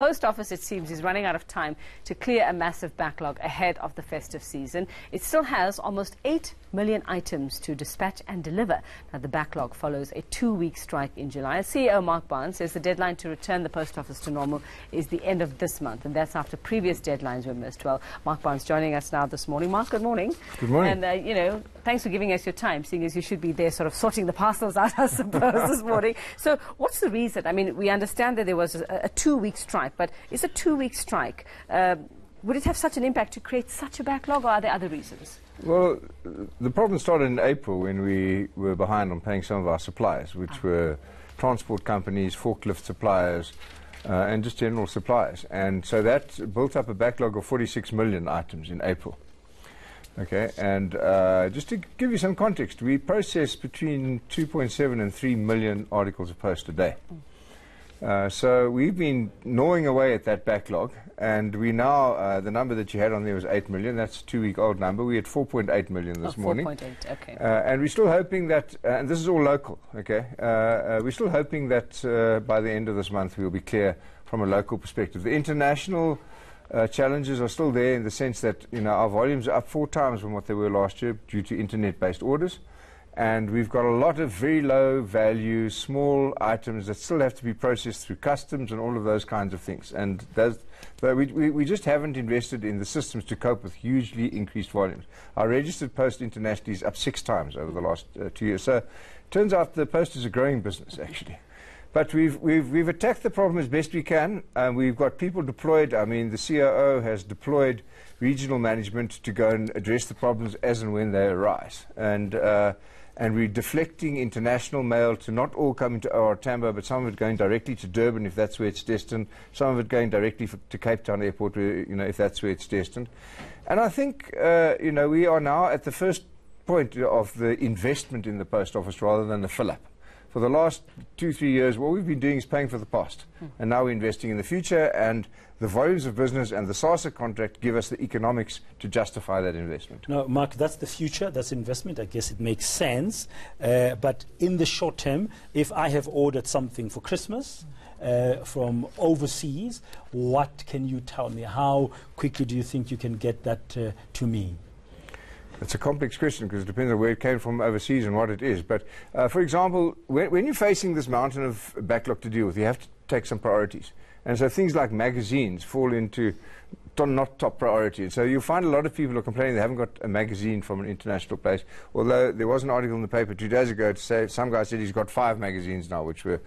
Post Office, it seems, is running out of time to clear a massive backlog ahead of the festive season. It still has almost 8 million items to dispatch and deliver. Now, the backlog follows a 2-week strike in July. CEO Mark Barnes says the deadline to return the Post Office to normal is the end of this month, and that's after previous deadlines were missed. Well, Mark Barnes joining us now this morning. Mark, good morning. Good morning. And, thanks for giving us your time, seeing as you should be there sort of sorting the parcels out, I suppose, this morning. So what's the reason? I mean, we understand that there was a 2-week strike. But is a 2-week strike, would it have such an impact to create such a backlog, or are there other reasons? Well, the problem started in April when we were behind on paying some of our suppliers, which were transport companies, forklift suppliers, and just general suppliers. And so that built up a backlog of 46 million items in April. Okay, and just to give you some context, we process between 2.7 and 3 million articles of post a day. So we've been gnawing away at that backlog, and we now, the number that you had on there was 8 million. That's a 2-week-old number. We had 4.8 million this morning. 4.8, okay. And we're still hoping that, and this is all local, okay, we're still hoping that by the end of this month we'll be clear from a local perspective. The international challenges are still there in the sense that, our volumes are up 4 times from what they were last year due to internet-based orders. And we've got a lot of very low value, small items that still have to be processed through customs and all of those kinds of things. And we just haven't invested in the systems to cope with hugely increased volumes. Our registered post internationally is up 6 times over the last 2 years. So it turns out the post is a growing business, actually. But we've attacked the problem as best we can. We've got people deployed. I mean, the COO has deployed regional management to go and address the problems as and when they arise. And we're deflecting international mail to not all come into OR Tambo, but some of it going directly to Durban if that's where it's destined, some of it going directly to Cape Town Airport, where, if that's where it's destined. And I think, we are now at the first point of the investment in the Post Office rather than the fill-up. For the last 2-3 years, what we've been doing is paying for the past. And now we're investing in the future, and the volumes of business and the SASA contract give us the economics to justify that investment. No, Mark, that's the future, that's investment. I guess it makes sense. But in the short term, if I have ordered something for Christmas from overseas, what can you tell me? How quickly do you think you can get that to me? It's a complex question because it depends on where it came from overseas and what it is. But, for example, when you're facing this mountain of backlog to deal with, you have to take some priorities. And so things like magazines fall into not top priority. And so you'll find a lot of people are complaining they haven't got a magazine from an international place, although there was an article in the paper 2 days ago to say some guy said he's got 5 magazines now, which were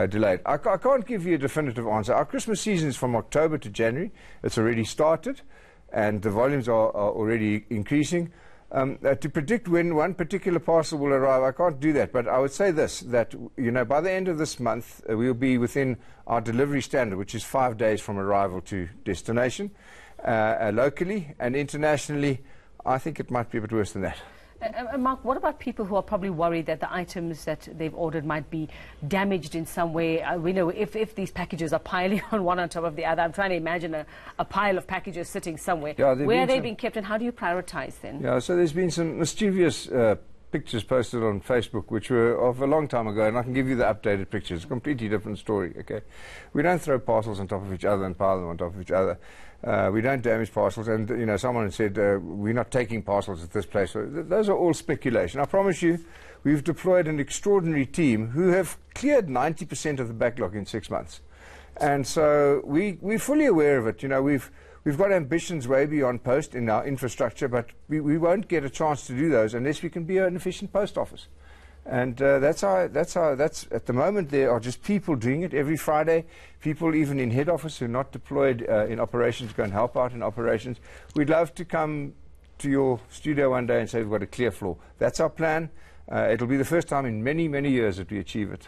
delayed. I can't give you a definitive answer. Our Christmas season is from October to January. It's already started, and the volumes are already increasing. To predict when one particular parcel will arrive, I can't do that. But I would say this, that by the end of this month, we'll be within our delivery standard, which is 5 days from arrival to destination, locally and internationally. I think it might be a bit worse than that. Mark, what about people who are probably worried that the items that they've ordered might be damaged in some way? We know if these packages are piling one on top of the other. I'm trying to imagine a pile of packages sitting somewhere. Yeah, where are they being kept, and how do you prioritize then? Yeah, so there's been some mischievous pictures posted on Facebook, which were of a long time ago, and I can give you the updated pictures. It's a completely different story, okay? We don't throw parcels on top of each other and pile them on top of each other. We don't damage parcels, and someone said we're not taking parcels at this place. So those are all speculation. I promise you, we've deployed an extraordinary team who have cleared 90% of the backlog in 6 months, and so we're fully aware of it. We've got ambitions way beyond post in our infrastructure, but we won't get a chance to do those unless we can be an efficient post office. And that's at the moment there are just people doing it every Friday, people even in head office who are not deployed in operations go and help out in operations. We'd love to come to your studio one day and say we've got a clear floor. That's our plan. It'll be the first time in many, many years that we achieve it.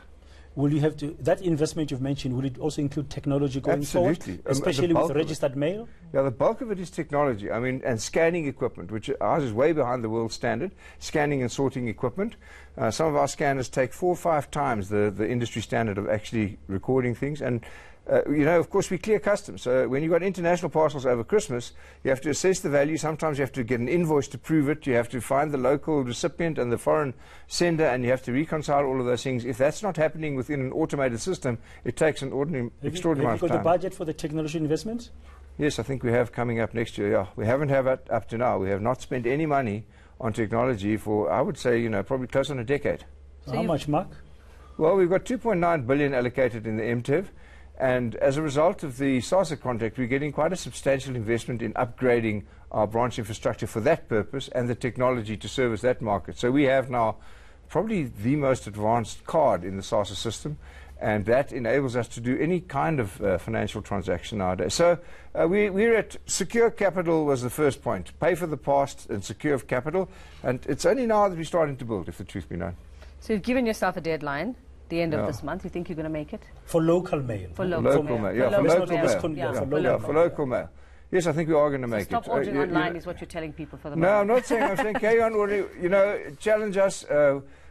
Will you have to, that investment you've mentioned, will it also include technology going forward? Especially with the registered mail? Yeah, the bulk of it is technology. I mean, and scanning equipment, which ours is way behind the world standard, scanning and sorting equipment. Some of our scanners take 4 or 5 times the industry standard of actually recording things. And of course, we clear customs. So when you've got international parcels over Christmas, you have to assess the value. Sometimes you have to get an invoice to prove it. You have to find the local recipient and the foreign sender, and you have to reconcile all of those things. If that's not happening within an automated system, it takes an extraordinary amount of time. Have you got the budget for the technology investment? Yes, I think we have coming up next year. Yeah, we haven't had it up to now. We have not spent any money on technology for, I would say, probably close on a decade. So how much, Mark? Well, we've got 2.9 billion allocated in the MTIV, and as a result of the SASA contract, we're getting quite a substantial investment in upgrading our branch infrastructure for that purpose and the technology to service that market. So we have now probably the most advanced card in the SASA system, and that enables us to do any kind of financial transaction nowadays. So we're at secure capital was the first point. Pay for the past and secure capital, and it's only now that we're starting to build, if the truth be known. So you've given yourself a deadline, the end of this month. You think you're going to make it? For local mail. For local mail. Yeah, for local mail. For local mail. Yes, I think we are going to make stop it. Stop ordering online is what you're telling people for the moment. No, moment. I'm not saying. I'm saying carry on ordering. Challenge us.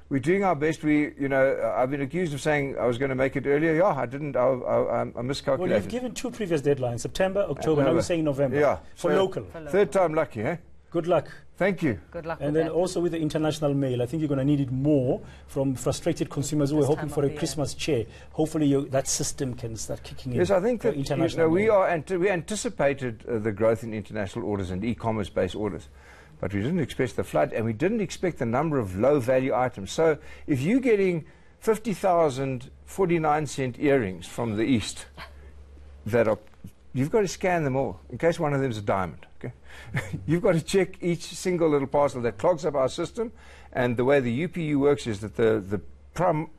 We're doing our best. I've been accused of saying I was going to make it earlier. Yeah, I didn't. I miscalculated. Well, you've given 2 previous deadlines, September, October. Now you're saying November. Yeah. For local. Third time lucky, eh? Good luck. Thank you. Good luck. And then also with the international mail, I think you're going to need it more from frustrated consumers who are hoping for a Christmas cheer. Hopefully that system can start kicking in. Yes, I think that we anticipated the growth in international orders and e-commerce based orders. But we didn't expect the flood, and we didn't expect the number of low-value items. So if you're getting 50,000 49-cent earrings from the East, you've got to scan them all, in case one of them is a diamond. Okay? You've got to check each single little parcel that clogs up our system, and the way the UPU works is that the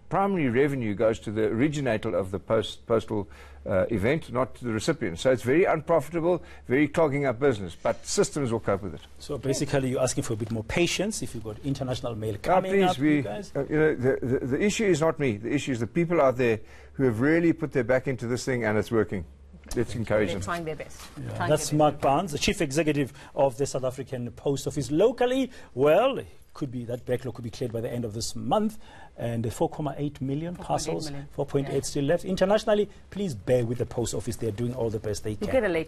primary revenue goes to the originator of the postal event, not to the recipient. So it's very unprofitable, very clogging up business, but systems will cope with it. So basically you're asking for a bit more patience if you've got international mail coming up, you guys? The issue is not me. The issue is the people out there who have really put their back into this thing, and it's working. Let's encourage them. They're trying their best. Yeah. That's Mark Barnes, the Chief Executive of the South African Post Office. Locally, well, could be that backlog could be cleared by the end of this month, and 4.8 million parcels, 4.8 still left. Internationally, please bear with the Post Office. They're doing all the best they can.